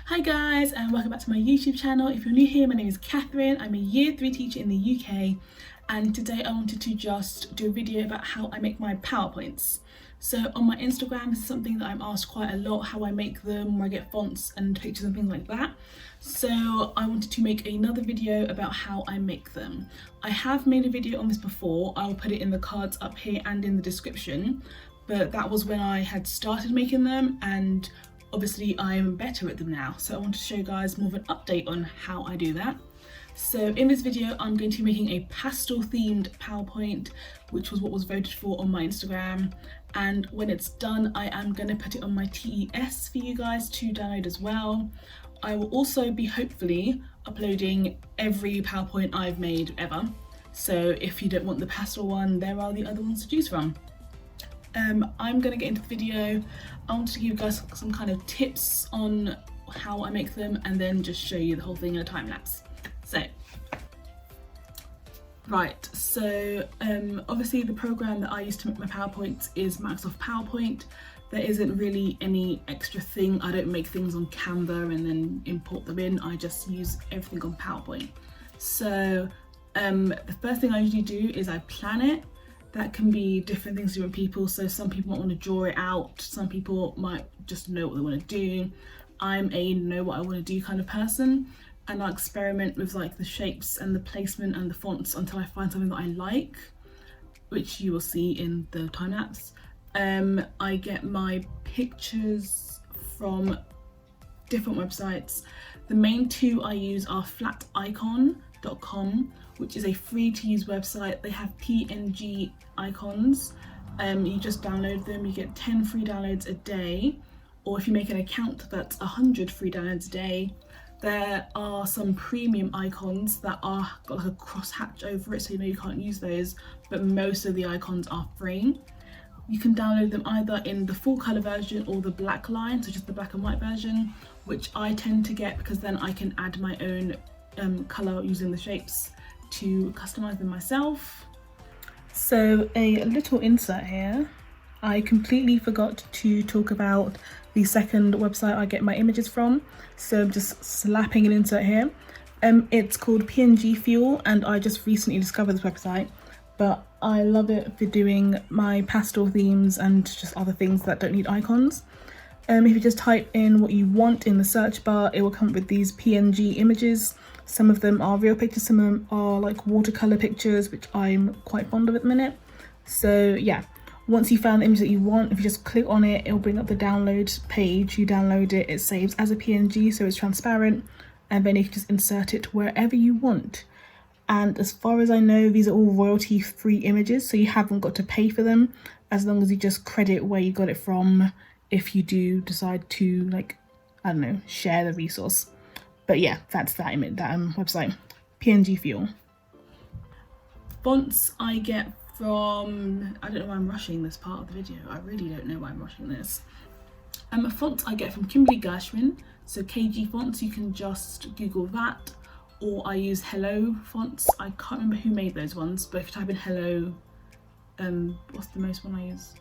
Hi guys, and welcome back to my YouTube channel. If you're new here, my name is Catherine. I'm a year 3 teacher in the UK, and today I wanted to just do a video about how I make my PowerPoints. So on my Instagram, this is something that I'm asked quite a lot, how I make them, where I get fonts and pictures and things like that. So I wanted to make another video about how I make them. I have made a video on this before. I'll put it in the cards up here and in the description, but that was when I had started making them, and obviously I'm better at them now, so I want to show you guys more of an update on how I do that. So in this video I'm going to be making a pastel themed PowerPoint, which was what was voted for on my Instagram, and when it's done I am going to put it on my TES for you guys to download as well. I will also be hopefully uploading every PowerPoint I've made ever, so if you don't want the pastel one, there are the other ones to choose from. I'm going to get into the video. I want to give you guys some kind of tips on how I make them and then just show you the whole thing in a time lapse. So obviously the program that I use to make my PowerPoints is Microsoft PowerPoint. There isn't really any extra thing. I don't make things on Canva and then import them in. I just use everything on PowerPoint. So the first thing I usually do is I plan it. That can be different things to different people. So some people might want to draw it out. Some people might just know what they want to do. I'm a know what I want to do kind of person, and I experiment with like the shapes and the placement and the fonts until I find something that I like, which you will see in the time lapse. I get my pictures from different websites. The main two I use are flaticon.com, which is a free to use website. They have PNG icons. You just download them, you get 10 free downloads a day, or if you make an account, that's 100 free downloads a day. There are some premium icons that are got like a cross hatch over it, so you know you can't use those, but most of the icons are free. You can download them either in the full color version or the black line, so just the black and white version, which I tend to get because then I can add my own color using the shapes to customize them myself. So a little insert here. I completely forgot to talk about the second website I get my images from, so I'm just slapping an insert here. It's called PNG Fuel, and I just recently discovered this website, but I love it for doing my pastel themes and just other things that don't need icons. If you just type in what you want in the search bar, it will come up with these PNG images. Some of them are real pictures, some of them are like watercolor pictures, which I'm quite fond of at the minute. So yeah, once you found the image that you want, if you just click on it, it'll bring up the download page. You download it, it saves as a PNG, so it's transparent, and then you can just insert it wherever you want. And as far as I know, these are all royalty-free images, so you haven't got to pay for them, as long as you just credit where you got it from if you do decide to, like, I don't know, share the resource. But yeah, that's that image, that website, PNG Fuel. Fonts I get from, I don't know why I'm rushing this part of the video. I really don't know why I'm rushing this. Fonts I get from Kimberly Gershwin, so KG fonts, you can just Google that, or I use Hello fonts. I can't remember who made those ones, but if you type in Hello, what's the most one I use?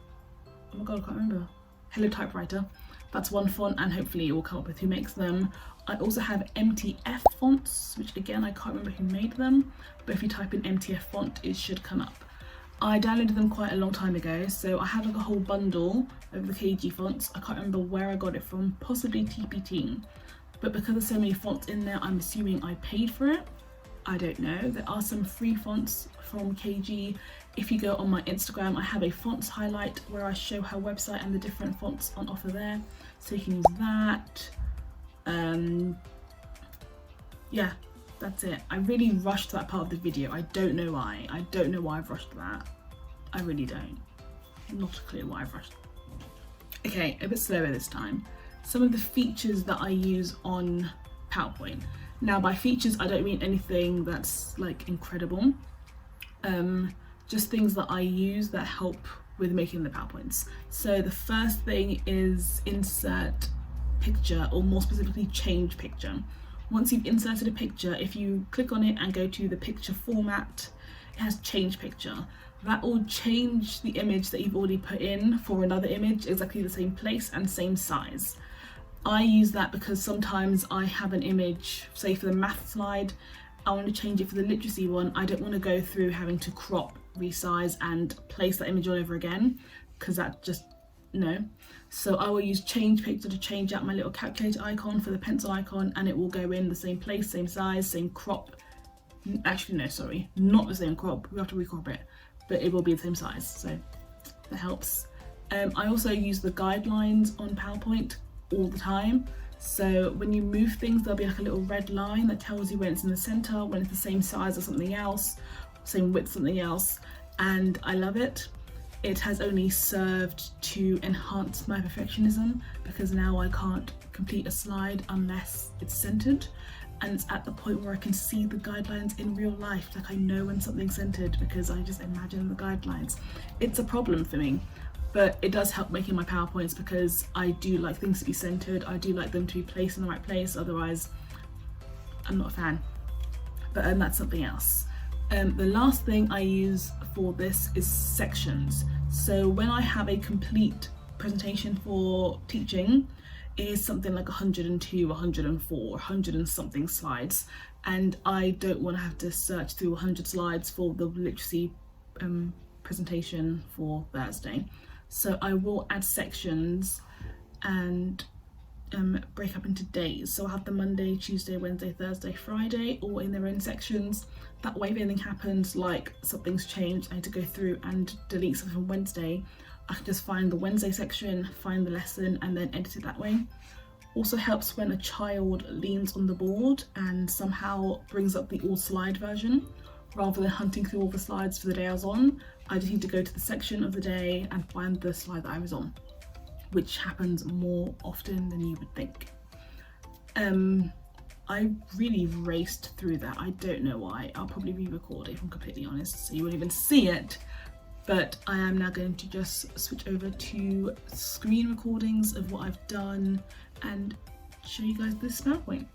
Oh my god, I can't remember. Hello Typewriter. That's one font, and hopefully it will come up with who makes them. I also have MTF fonts, which again I can't remember who made them, but if you type in MTF font it should come up. I downloaded them quite a long time ago, so I have like a whole bundle of the KG fonts. I can't remember where I got it from, possibly TPT, but because there's so many fonts in there, I'm assuming I paid for it. I don't know. There are some free fonts from KG. If you go on my Instagram, I have a fonts highlight where I show her website and the different fonts on offer there, so you can use that. Yeah, that's it. I really rushed that part of the video. I don't know why. I don't know why I've rushed that. I really don't. Not clear why I've rushed. Okay, a bit slower this time. Some of the features that I use on PowerPoint. Now by features, I don't mean anything that's like incredible. Just things that I use that help with making the PowerPoints. So the first thing is insert picture, or more specifically change picture. Once you've inserted a picture, if you click on it and go to the picture format, it has change picture. That will change the image that you've already put in for another image, exactly the same place and same size. I use that because sometimes I have an image, say for the math slide, I want to change it for the literacy one. I don't want to go through having to crop, resize and place that image all over again, because that just, no. So I will use change picture to change out my little calculator icon for the pencil icon, and it will go in the same place, same size, same crop. Actually no, sorry, not the same crop, we have to recrop it, but it will be the same size, so that helps. I also use the guidelines on PowerPoint all the time. So when you move things, there'll be like a little red line that tells you when it's in the center, when it's the same size as something else, same width something else, and I love it. It has only served to enhance my perfectionism, because now I can't complete a slide unless it's centered, and it's at the point where I can see the guidelines in real life. Like I know when something's centered because I just imagine the guidelines. It's a problem for me, but it does help making my PowerPoints, because I do like things to be centered. I do like them to be placed in the right place, otherwise I'm not a fan. But that's something else. The last thing I use for this is sections. So when I have a complete presentation for teaching, it is something like 102, 104, 100 and something slides, and I don't want to have to search through 100 slides for the literacy presentation for Thursday. So I will add sections and break up into days. So I'll have the Monday, Tuesday, Wednesday, Thursday, Friday all in their own sections. That way if anything happens, like something's changed, I need to go through and delete something from Wednesday, I can just find the Wednesday section, find the lesson and then edit it that way. Also helps when a child leans on the board and somehow brings up the all slide version. Rather than hunting through all the slides for the day I was on, I just need to go to the section of the day and find the slide that I was on, which happens more often than you would think. I really raced through that. I don't know why. I'll probably re-record it if I'm completely honest, so you won't even see it. But I am now going to just switch over to screen recordings of what I've done and show you guys this PowerPoint.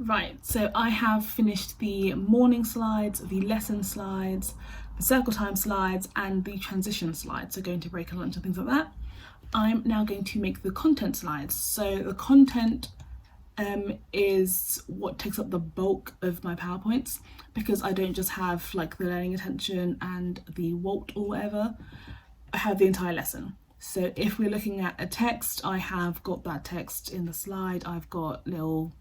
Right, so I have finished the morning slides, the lesson slides, the circle time slides, and the transition slides, so going to break and lunch and things like that. I'm now going to make the content slides. So the content is what takes up the bulk of my PowerPoints, because I don't just have like the learning attention and the WALT or whatever, I have the entire lesson. So if we're looking at a text, I have got that text in the slide. I've got little,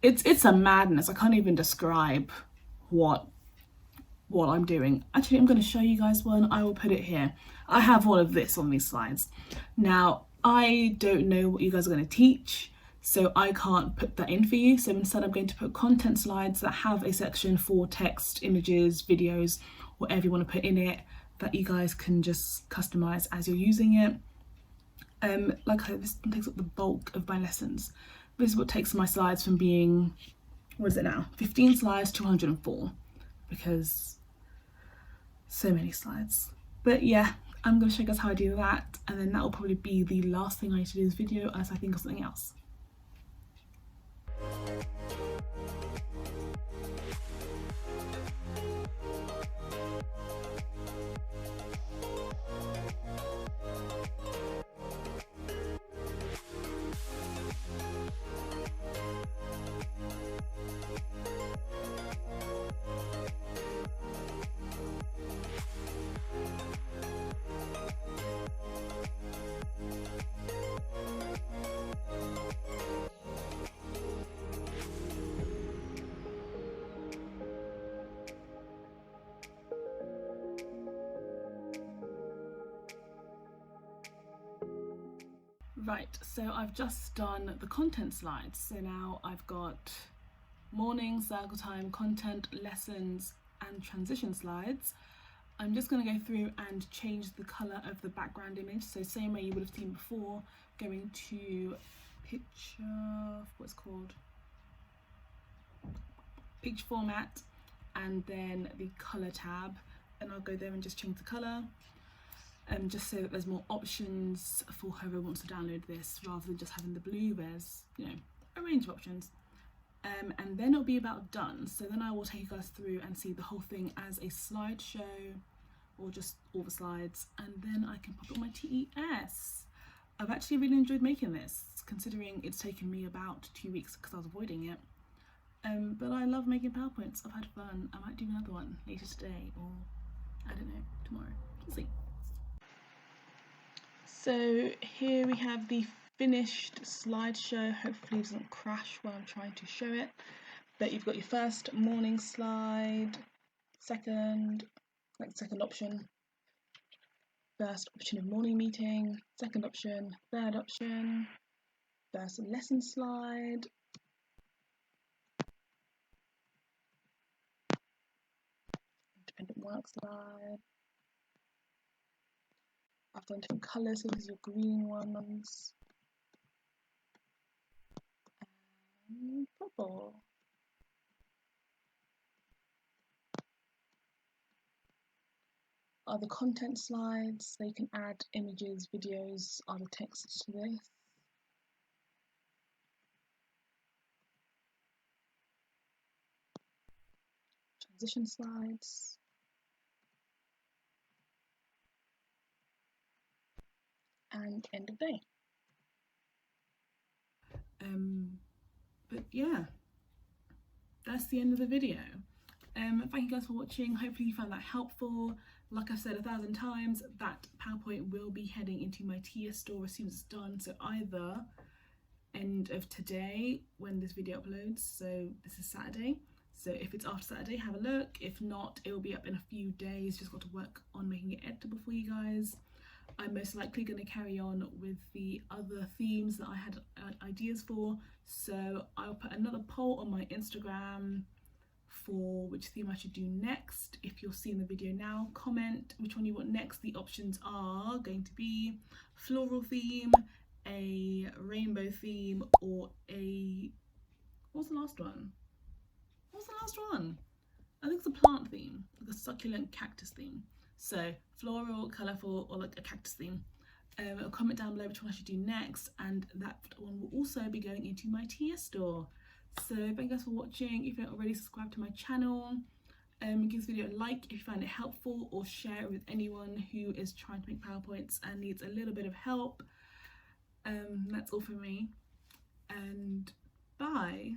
it's a madness. I can't even describe what I'm doing. Actually, I'm going to show you guys one. I will put it here. I have all of this on these slides. Now, I don't know what you guys are going to teach, so I can't put that in for you. So instead, I'm going to put content slides that have a section for text, images, videos, whatever you want to put in it, that you guys can just customize as you're using it. Like I said, this takes up the bulk of my lessons. This is what takes my slides from being, what is it now, 15 slides to 104, because so many slides. But yeah, I'm going to show you guys how I do that, and then that will probably be the last thing I need to do in this video as I think of something else. Right, so I've just done the content slides. So now I've got morning, circle time, content, lessons, and transition slides. I'm just going to go through and change the colour of the background image. So same way you would have seen before, going to picture, what's called? Picture format, and then the colour tab. And I'll go there and just change the colour. Just so that there's more options for whoever wants to download this, rather than just having the blue. There's, you know, a range of options. And then it'll be about done. So then I will take you guys through and see the whole thing as a slideshow, or just all the slides, and then I can pop it on my TES. I've actually really enjoyed making this, considering it's taken me about 2 weeks because I was avoiding it. But I love making PowerPoints. I've had fun. I might do another one later today, or I don't know, tomorrow. We'll see. So here we have the finished slideshow. Hopefully it doesn't crash while I'm trying to show it. But you've got your first morning slide, second option, first option of morning meeting, second option, third option, first lesson slide, independent work slide. I've done different colours, so these are your green ones, and purple. Are the content slides, so you can add images, videos, other texts to this. Transition slides. And end of day. But yeah, that's the end of the video. Thank you guys for watching. Hopefully you found that helpful. Like I've said 1,000 times, that PowerPoint will be heading into my TES store as soon as it's done. So either end of today when this video uploads, so this is Saturday. So if it's after Saturday, have a look. If not, it will be up in a few days. Just got to work on making it editable for you guys. I'm most likely going to carry on with the other themes that I had ideas for. So I'll put another poll on my Instagram for which theme I should do next. If you're seeing the video now, comment which one you want next. The options are going to be floral theme, a rainbow theme, or a, what's the last one? I think it's a plant theme, like a succulent cactus theme. So floral, colourful, or like a cactus theme. Comment down below which one I should do next, and that one will also be going into my TES store. So thank you guys for watching. If you're not already subscribed to my channel, give this video a like if you find it helpful, or share it with anyone who is trying to make PowerPoints and needs a little bit of help. That's all for me, and bye.